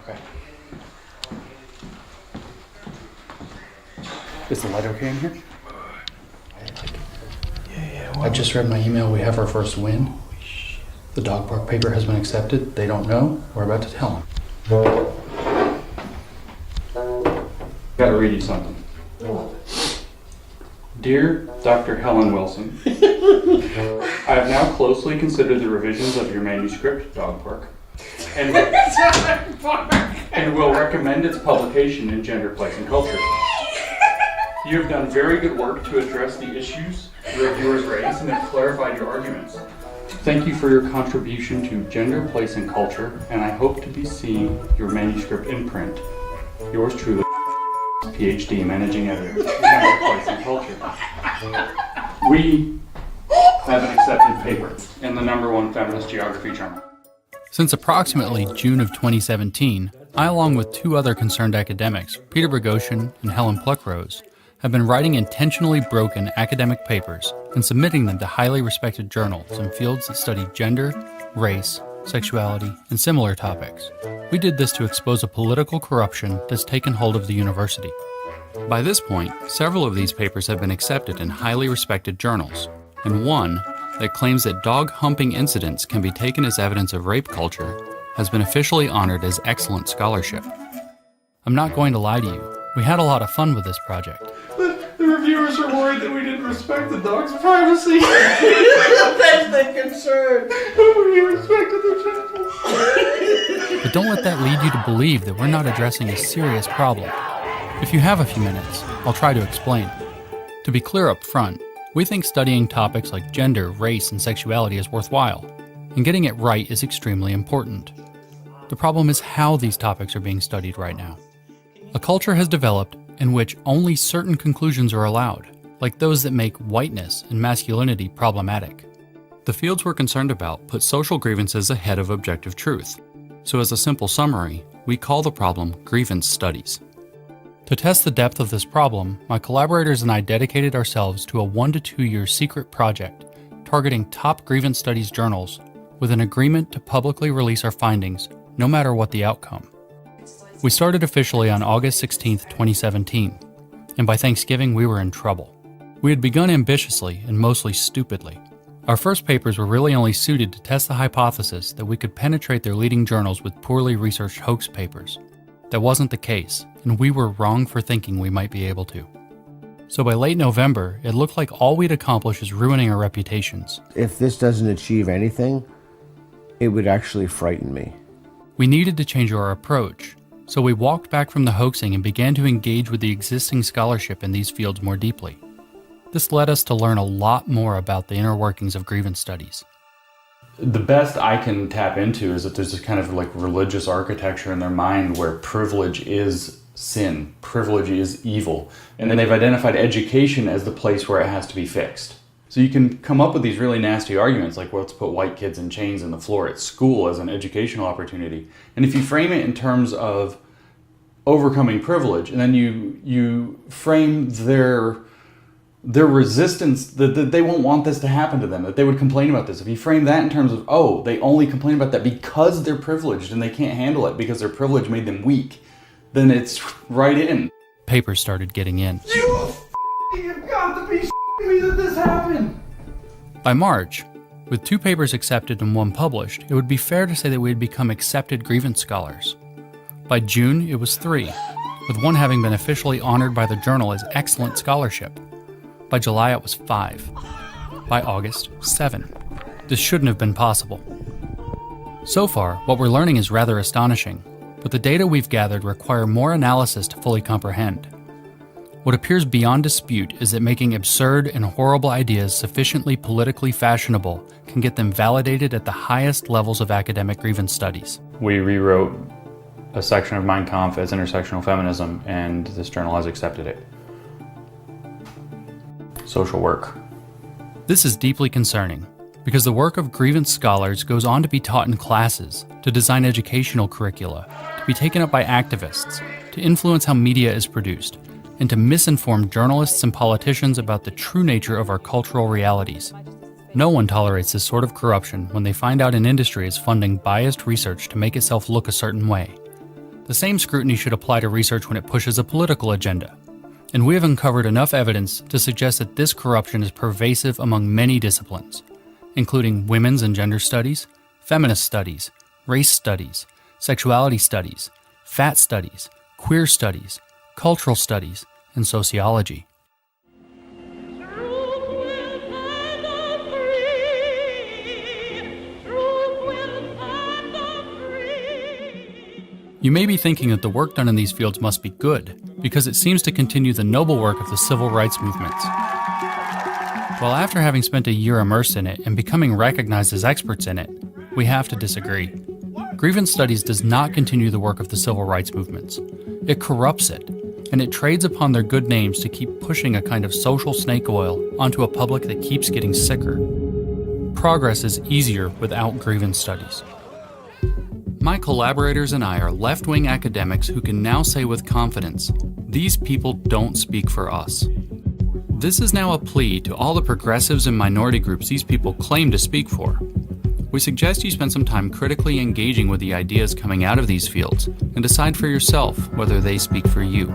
Okay. Is the light okay in here? Yeah. I just read my email. We have our first win. The dog park paper has been accepted. They don't know. We're about to tell them. Gotta read you something. Dear Dr. Helen Wilson, I have now closely considered the revisions of your manuscript, Dog Park, and will recommend its publication in Gender, Place, and Culture. You have done very good work to address the issues reviewers raised and have clarified your arguments. Thank you for your contribution to Gender, Place, and Culture, and I hope to be seeing your manuscript in print. Yours truly, PhD, Managing Editor, Gender, Place, and Culture. We have an accepted paper in the #1 feminist geography journal. Since approximately June of 2017, I, along with two other concerned academics, Peter Bogosian and Helen Pluckrose, have been writing intentionally broken academic papers and submitting them to highly respected journals in fields that study gender, race, sexuality, and similar topics. We did this to expose a political corruption that's taken hold of the university. By this point, several of these papers have been accepted in highly respected journals, and one that claims that dog humping incidents can be taken as evidence of rape culture has been officially honored as excellent scholarship. I'm not going to lie to you, we had a lot of fun with this project. The reviewers are worried that we didn't respect the dog's privacy. That's the concern. We respected the genitals. But don't let that lead you to believe that we're not addressing a serious problem. If you have a few minutes, I'll try to explain. To be clear up front, we think studying topics like gender, race, and sexuality is worthwhile, and getting it right is extremely important. The problem is how these topics are being studied right now. A culture has developed in which only certain conclusions are allowed, like those that make whiteness and masculinity problematic. The fields we're concerned about put social grievances ahead of objective truth. So as a simple summary, we call the problem grievance studies. To test the depth of this problem, my collaborators and I dedicated ourselves to a 1 to 2 year secret project targeting top grievance studies journals with an agreement to publicly release our findings no matter what the outcome. We started officially on August 16, 2017, and by Thanksgiving we were in trouble. We had begun ambitiously and mostly stupidly. Our first papers were really only suited to test the hypothesis that we could penetrate their leading journals with poorly researched hoax papers. That wasn't the case, and we were wrong for thinking we might be able to. So by late November, it looked like all we'd accomplish is ruining our reputations. If this doesn't achieve anything, it would actually frighten me. We needed to change our approach, so we walked back from the hoaxing and began to engage with the existing scholarship in these fields more deeply. This led us to learn a lot more about the inner workings of grievance studies. The best I can tap into is that there's this kind of like religious architecture in their mind where privilege is sin, privilege is evil, and then they've identified education as the place where it has to be fixed. So you can come up with these really nasty arguments like, well, let's put white kids in chains on the floor at school as an educational opportunity. And if you frame it in terms of overcoming privilege, and then you frame their resistance, that they won't want this to happen to them, that they would complain about this. If you frame that in terms of, oh, they only complain about that because they're privileged and they can't handle it because their privilege made them weak, then it's right in. Papers started getting in. You've got to be me that this happened. By March, with 2 papers accepted and 1 published, it would be fair to say that we had become accepted grievance scholars. By June, it was 3, with 1 having been officially honored by the journal as excellent scholarship. By July, it was 5. By August, 7. This shouldn't have been possible. So far, what we're learning is rather astonishing, but the data we've gathered require more analysis to fully comprehend. What appears beyond dispute is that making absurd and horrible ideas sufficiently politically fashionable can get them validated at the highest levels of academic grievance studies. We rewrote a section of Mein Kampf as intersectional feminism, and this journal has accepted it. Social work. This is deeply concerning, because the work of grievance scholars goes on to be taught in classes, to design educational curricula, to be taken up by activists, to influence how media is produced, and to misinform journalists and politicians about the true nature of our cultural realities. No one tolerates this sort of corruption when they find out an industry is funding biased research to make itself look a certain way. the same scrutiny should apply to research when it pushes a political agenda. And we have uncovered enough evidence to suggest that this corruption is pervasive among many disciplines, including women's and gender studies, feminist studies, race studies, sexuality studies, fat studies, queer studies, cultural studies, and sociology. You may be thinking that the work done in these fields must be good, because it seems to continue the noble work of the civil rights movements. Well, after having spent a year immersed in it and becoming recognized as experts in it, we have to disagree. Grievance studies does not continue the work of the civil rights movements. It corrupts it, and it trades upon their good names to keep pushing a kind of social snake oil onto a public that keeps getting sicker. Progress is easier without grievance studies. My collaborators and I are left-wing academics who can now say with confidence, these people don't speak for us. This is now a plea to all the progressives and minority groups these people claim to speak for. We suggest you spend some time critically engaging with the ideas coming out of these fields and decide for yourself whether they speak for you.